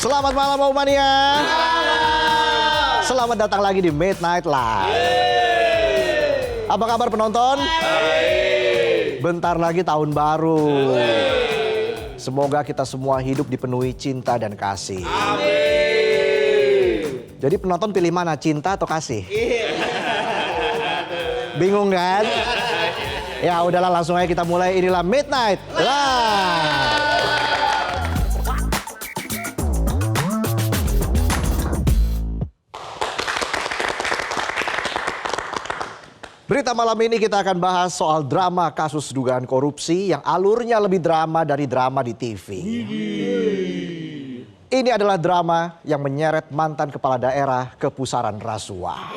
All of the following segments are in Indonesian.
Selamat malam Mania. Selamat datang lagi di Midnight Live. Apa kabar penonton? Bentar lagi tahun baru. Semoga kita semua hidup dipenuhi cinta dan kasih. Jadi penonton pilih mana, cinta atau kasih? Bingung kan? Ya udahlah, langsung aja kita mulai. Inilah Midnight Live. Berita malam ini kita akan bahas soal drama kasus dugaan korupsi yang alurnya lebih drama dari drama di TV. Ini adalah drama yang menyeret mantan kepala daerah ke pusaran rasuah.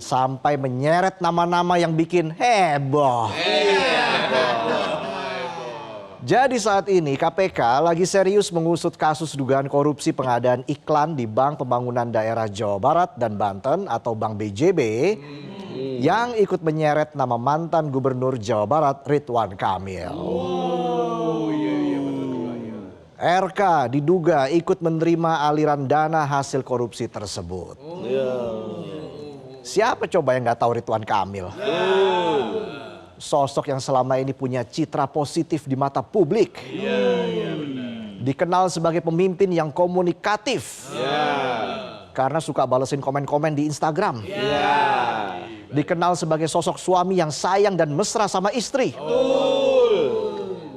Sampai menyeret nama-nama yang bikin heboh. Jadi saat ini KPK lagi serius mengusut kasus dugaan korupsi pengadaan iklan di Bank Pembangunan Daerah Jawa Barat dan Banten atau Bank BJB yang ikut menyeret nama mantan Gubernur Jawa Barat Ridwan Kamil. RK diduga ikut menerima aliran dana hasil korupsi tersebut. Siapa coba yang nggak tahu Ridwan Kamil? Sosok yang selama ini punya citra positif di mata publik. Dikenal sebagai pemimpin yang komunikatif. Karena suka balesin komen-komen di Instagram. Dikenal sebagai sosok suami yang sayang dan mesra sama istri.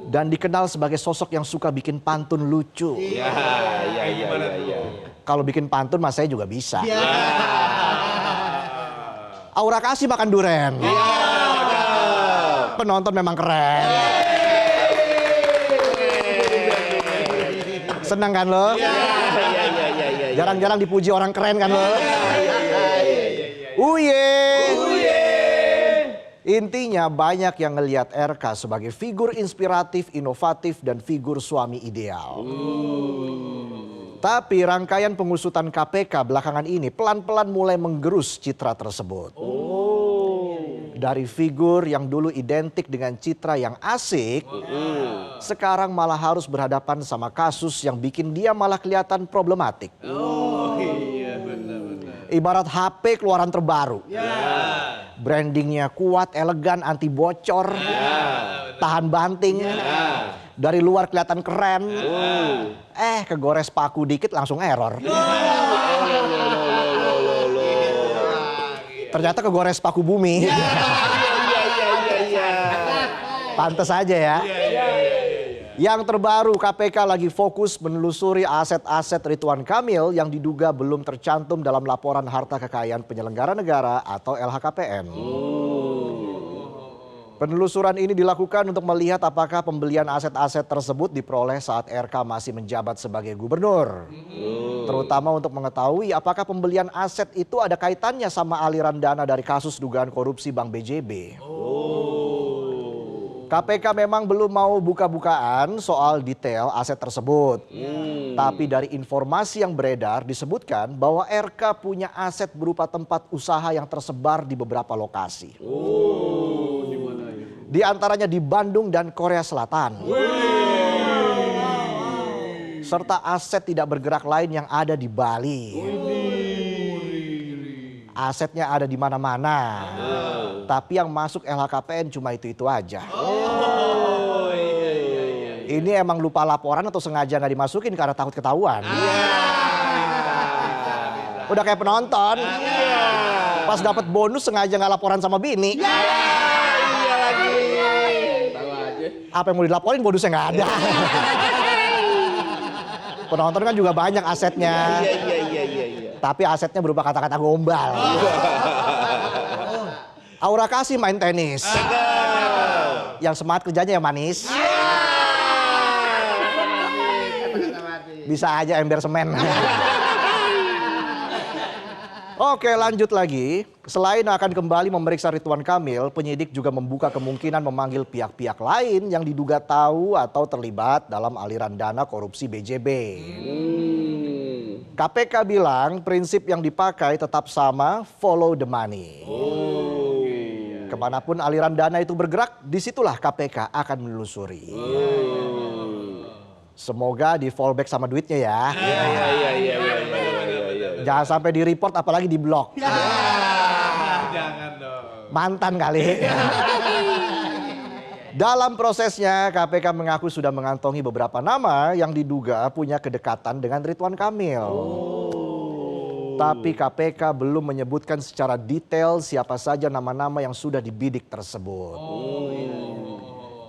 Dan dikenal sebagai sosok yang suka bikin pantun lucu. Kalau bikin pantun mas saya juga bisa. Aura kasih makan duren. Penonton memang keren. Senang kan lo? Jarang-jarang dipuji orang keren kan lo? Uye. Intinya banyak yang ngelihat RK sebagai figur inspiratif, inovatif, dan figur suami ideal. Tapi rangkaian pengusutan KPK belakangan ini pelan-pelan mulai menggerus citra tersebut. Dari figur yang dulu identik dengan citra yang asik, sekarang malah harus berhadapan sama kasus yang bikin dia malah kelihatan problematik. Ibarat HP keluaran terbaru. Brandingnya kuat, elegan, anti bocor, tahan banting. Dari luar kelihatan keren. Kegores paku dikit langsung error. Ternyata kegores paku bumi. Pantes aja ya. Yang terbaru KPK lagi fokus menelusuri aset-aset Ridwan Kamil yang diduga belum tercantum dalam laporan harta kekayaan penyelenggara negara atau LHKPN. Penelusuran ini dilakukan untuk melihat apakah pembelian aset-aset tersebut diperoleh saat RK masih menjabat sebagai gubernur. Terutama untuk mengetahui apakah pembelian aset itu ada kaitannya sama aliran dana dari kasus dugaan korupsi Bank BJB. KPK memang belum mau buka-bukaan soal detail aset tersebut. Tapi dari informasi yang beredar disebutkan bahwa RK punya aset berupa tempat usaha yang tersebar di beberapa lokasi. Di antaranya di Bandung dan Korea Selatan. Serta aset tidak bergerak lain yang ada di Bali. Asetnya ada di mana-mana. Tapi yang masuk LHKPN cuma itu-itu aja. Ini emang lupa laporan atau sengaja nggak dimasukin karena takut ketahuan? Udah kayak penonton. Pas dapat bonus sengaja nggak laporan sama bini. Apa yang mau dilaporin bonusnya nggak ada. Penonton kan juga banyak asetnya. Tapi asetnya berupa kata-kata gombal. Aura kasih main tenis. Yang semangat kerjanya yang manis. Bisa aja ember semen. Oke, lanjut lagi. Selain akan kembali memeriksa Ridwan Kamil, penyidik juga membuka kemungkinan memanggil pihak-pihak lain yang diduga tahu atau terlibat dalam aliran dana korupsi BJB. KPK bilang prinsip yang dipakai tetap sama, follow the money. Kemanapun aliran dana itu bergerak, disitulah KPK akan menelusuri. Semoga di fallback sama duitnya ya. Iya. Jangan sampai di report apalagi di blok. Jangan dong. Mantan kali. Dalam prosesnya KPK mengaku sudah mengantongi beberapa nama yang diduga punya kedekatan dengan Ridwan Kamil. Tapi KPK belum menyebutkan secara detail siapa saja nama-nama yang sudah dibidik tersebut.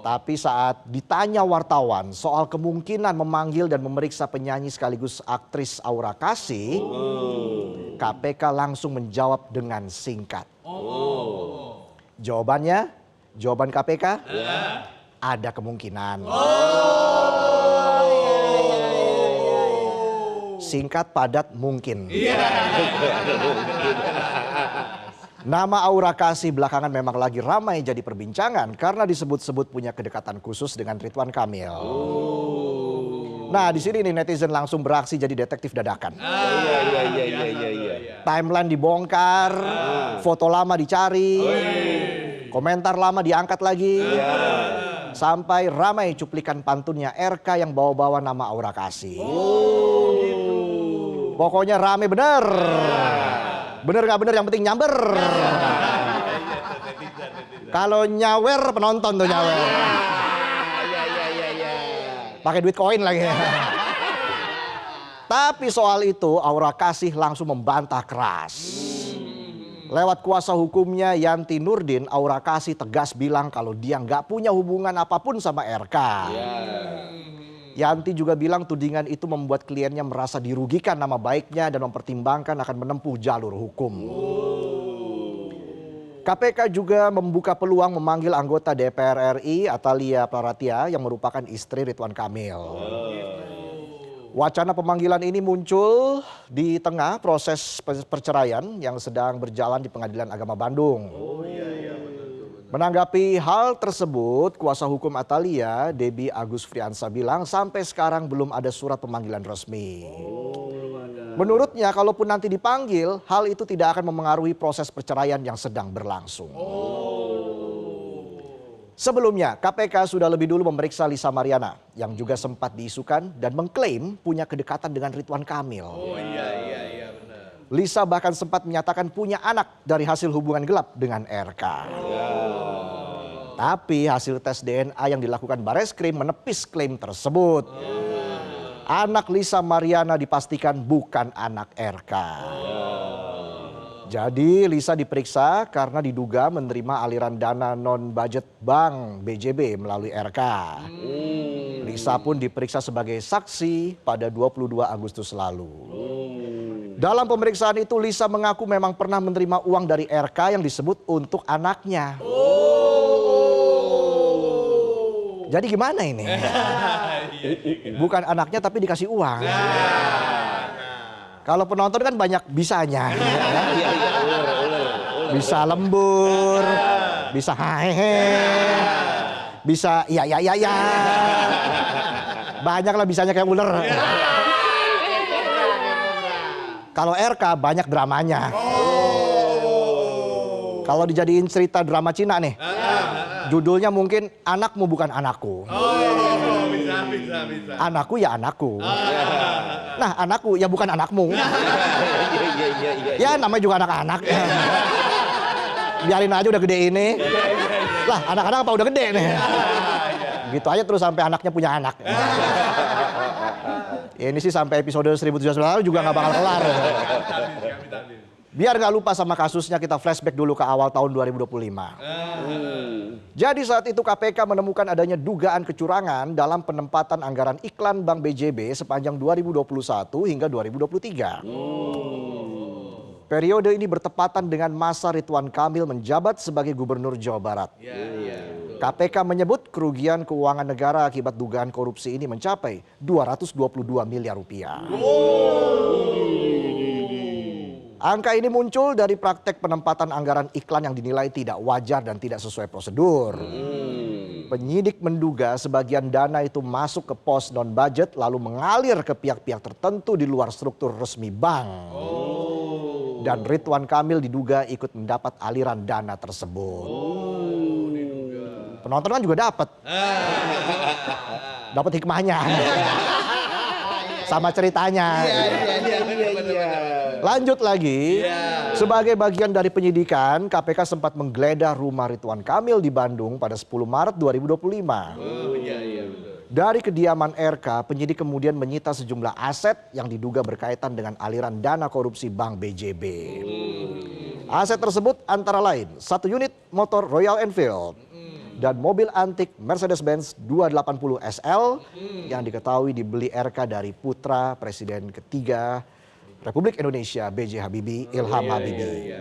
Tapi saat ditanya wartawan soal kemungkinan memanggil dan memeriksa penyanyi sekaligus aktris Aura Kasih, KPK langsung menjawab dengan singkat. Jawaban KPK, ada kemungkinan. Singkat, padat, mungkin. Nama Aura Kasih belakangan memang lagi ramai jadi perbincangan karena disebut-sebut punya kedekatan khusus dengan Ridwan Kamil. Nah, di sini nih netizen langsung beraksi jadi detektif dadakan. Iya. Timeline dibongkar, foto lama dicari, komentar lama diangkat lagi. Sampai ramai cuplikan pantunnya RK yang bawa-bawa nama Aura Kasih. Pokoknya rame bener. Bener gak bener yang penting nyamber. Kalau nyawer penonton tuh nyawer. Pakai duit koin lagi. Tapi soal itu Aura Kasih langsung membantah keras. Lewat kuasa hukumnya Yanti Nurdin, Aura Kasih tegas bilang kalau dia nggak punya hubungan apapun sama RK. Yanti juga bilang tudingan itu membuat kliennya merasa dirugikan nama baiknya dan mempertimbangkan akan menempuh jalur hukum. KPK juga membuka peluang memanggil anggota DPR RI Atalia Praratia yang merupakan istri Ridwan Kamil. Wacana pemanggilan ini muncul di tengah proses perceraian yang sedang berjalan di Pengadilan Agama Bandung. Menanggapi hal tersebut, kuasa hukum Atalia, Debbie Agus Friansa bilang sampai sekarang belum ada surat pemanggilan resmi. Menurutnya kalaupun nanti dipanggil, hal itu tidak akan memengaruhi proses perceraian yang sedang berlangsung. Sebelumnya, KPK sudah lebih dulu memeriksa Lisa Mariana yang juga sempat diisukan dan mengklaim punya kedekatan dengan Ridwan Kamil. Iya, benar. Lisa bahkan sempat menyatakan punya anak dari hasil hubungan gelap dengan RK. Tapi hasil tes DNA yang dilakukan Bareskrim menepis klaim tersebut. Anak Lisa Mariana dipastikan bukan anak RK. Jadi Lisa diperiksa karena diduga menerima aliran dana non-budget bank BJB melalui RK. Lisa pun diperiksa sebagai saksi pada 22 Agustus lalu. Dalam pemeriksaan itu Lisa mengaku memang pernah menerima uang dari RK yang disebut untuk anaknya. Jadi gimana ini? Bukan anaknya tapi dikasih uang. Kalau penonton kan banyak bisanya. Bisa lembur, bisa hehehe, bisa ya. Banyak lah bisanya kayak ular. Kalau RK banyak dramanya. Kalau dijadiin cerita drama Cina nih. Judulnya mungkin Anakmu Bukan Anakku. Bisa. Anakku ya anakku. Nah, anakku ya bukan anakmu. Ya namanya juga anak-anak. Biarin aja udah gede ini. Lah, anak-anak apa udah gede nih. Gitu aja terus sampai anaknya punya anak. Ini sih sampai episode 1700 lalu juga nggak bakal kelar. Biar nggak lupa sama kasusnya, kita flashback dulu ke awal tahun 2025. Jadi saat itu KPK menemukan adanya dugaan kecurangan dalam penempatan anggaran iklan Bank BJB sepanjang 2021 hingga 2023. Periode ini bertepatan dengan masa Ridwan Kamil menjabat sebagai Gubernur Jawa Barat. KPK menyebut kerugian keuangan negara akibat dugaan korupsi ini mencapai 222 miliar rupiah. Angka ini muncul dari praktek penempatan anggaran iklan yang dinilai tidak wajar dan tidak sesuai prosedur. Penyidik menduga sebagian dana itu masuk ke pos non-budget lalu mengalir ke pihak-pihak tertentu di luar struktur resmi bank. Dan Ridwan Kamil diduga ikut mendapat aliran dana tersebut. Penonton kan juga dapat. dapat hikmahnya. Sama ceritanya. Lanjut lagi, sebagai bagian dari penyidikan, KPK sempat menggeledah rumah Ridwan Kamil di Bandung pada 10 Maret 2025. Dari kediaman RK, penyidik kemudian menyita sejumlah aset yang diduga berkaitan dengan aliran dana korupsi Bank BJB. Aset tersebut antara lain 1 unit motor Royal Enfield dan mobil antik Mercedes-Benz 280 SL yang diketahui dibeli RK dari putra Presiden ketiga Republik Indonesia B.J. Habibie, Ilham Habibie.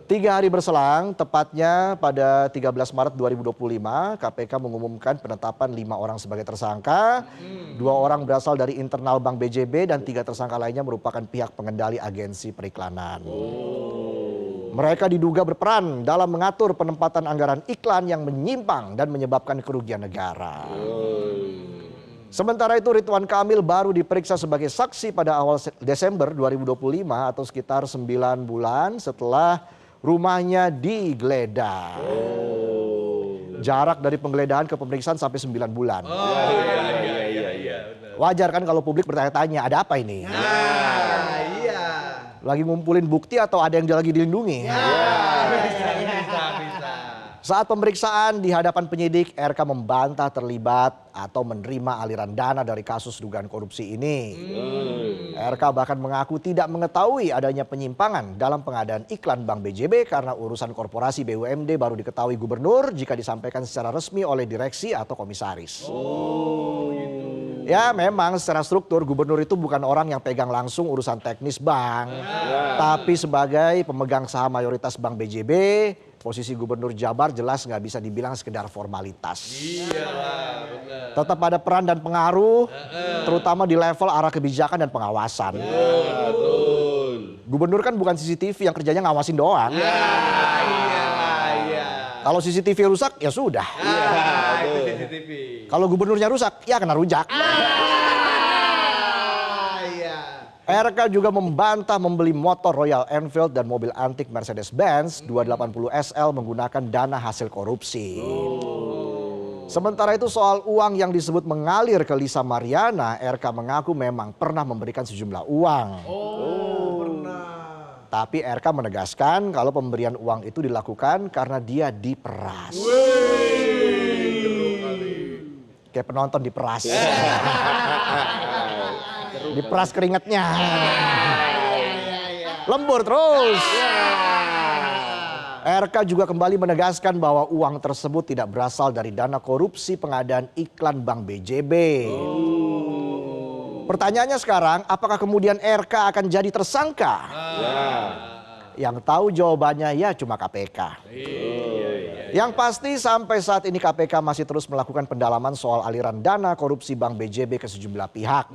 3 hari berselang, tepatnya pada 13 Maret 2025, KPK mengumumkan penetapan 5 orang sebagai tersangka. 2 orang berasal dari internal Bank BJB dan 3 tersangka lainnya merupakan pihak pengendali agensi periklanan. Mereka diduga berperan dalam mengatur penempatan anggaran iklan yang menyimpang dan menyebabkan kerugian negara. Sementara itu Ridwan Kamil baru diperiksa sebagai saksi pada awal Desember 2025 atau sekitar 9 bulan setelah rumahnya digeledah. Jarak dari penggeledahan ke pemeriksaan sampai 9 bulan. Wajar kan kalau publik bertanya-tanya, ada apa ini? Lagi ngumpulin bukti atau ada yang lagi dilindungi? Saat pemeriksaan di hadapan penyidik, RK membantah terlibat atau menerima aliran dana dari kasus dugaan korupsi ini. RK bahkan mengaku tidak mengetahui adanya penyimpangan dalam pengadaan iklan Bank BJB karena urusan korporasi BUMD baru diketahui gubernur jika disampaikan secara resmi oleh direksi atau komisaris. Ya memang secara struktur gubernur itu bukan orang yang pegang langsung urusan teknis bank. Tapi sebagai pemegang saham mayoritas Bank BJB, posisi gubernur Jabar jelas nggak bisa dibilang sekedar formalitas. Tetap ada peran dan pengaruh, terutama di level arah kebijakan dan pengawasan. Gubernur kan bukan CCTV yang kerjanya ngawasin doang. Kalau CCTV rusak ya sudah. Kalau gubernurnya rusak ya kena rujak. RK juga membantah membeli motor Royal Enfield dan mobil antik Mercedes-Benz 280 SL menggunakan dana hasil korupsi. Sementara itu soal uang yang disebut mengalir ke Lisa Mariana, RK mengaku memang pernah memberikan sejumlah uang. Tapi RK menegaskan kalau pemberian uang itu dilakukan karena dia diperas. Kayak penonton diperas. Diperas keringatnya. Lembur terus. RK juga kembali menegaskan bahwa uang tersebut tidak berasal dari dana korupsi pengadaan iklan Bank BJB. Pertanyaannya sekarang, apakah kemudian RK akan jadi tersangka? Yang tahu jawabannya ya cuma KPK. Yang pasti sampai saat ini KPK masih terus melakukan pendalaman soal aliran dana korupsi Bank BJB ke sejumlah pihak.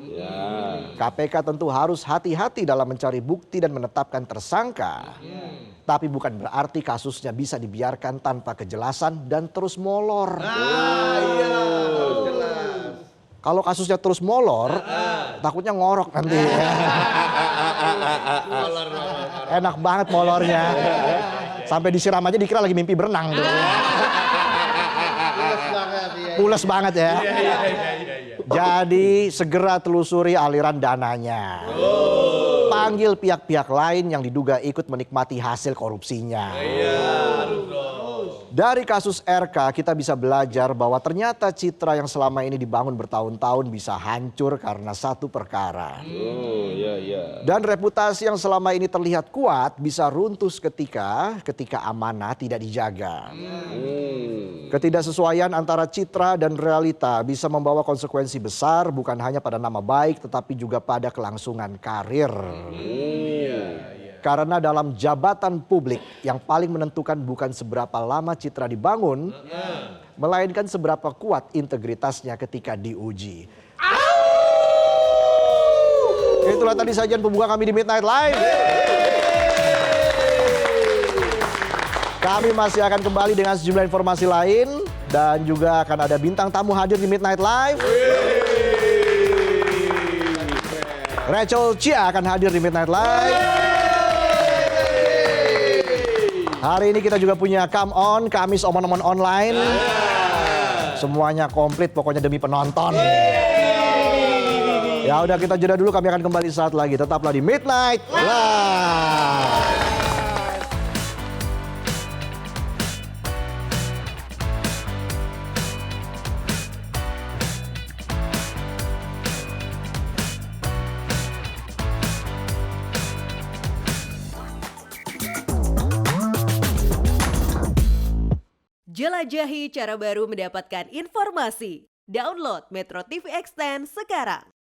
KPK tentu harus hati-hati dalam mencari bukti dan menetapkan tersangka. Tapi bukan berarti kasusnya bisa dibiarkan tanpa kejelasan dan terus molor. Kalau kasusnya terus molor, takutnya ngorok nanti. Enak banget molornya. Sampai disiram aja dikira lagi mimpi berenang tuh. Pules banget ya. Jadi segera telusuri aliran dananya. Panggil pihak-pihak lain yang diduga ikut menikmati hasil korupsinya. Dari kasus RK kita bisa belajar bahwa ternyata citra yang selama ini dibangun bertahun-tahun bisa hancur karena satu perkara. Dan reputasi yang selama ini terlihat kuat bisa runtuh ketika amanah tidak dijaga. Ketidaksesuaian antara citra dan realita bisa membawa konsekuensi besar bukan hanya pada nama baik tetapi juga pada kelangsungan karir. Karena dalam jabatan publik yang paling menentukan bukan seberapa lama citra dibangun, melainkan seberapa kuat integritasnya ketika diuji. Itulah tadi sajian pembuka kami di Midnight Live. Kami masih akan kembali dengan sejumlah informasi lain dan juga akan ada bintang tamu hadir di Midnight Live. Rachel Chia akan hadir di Midnight Live. Hari ini kita juga punya Come On, Kamis Omon-Omon Online. Semuanya komplit pokoknya demi penonton. Ya udah kita jeda dulu, kami akan kembali saat lagi. Tetaplah di Midnight Live. Jelajahi cara baru mendapatkan informasi. Download Metro TV Extend sekarang.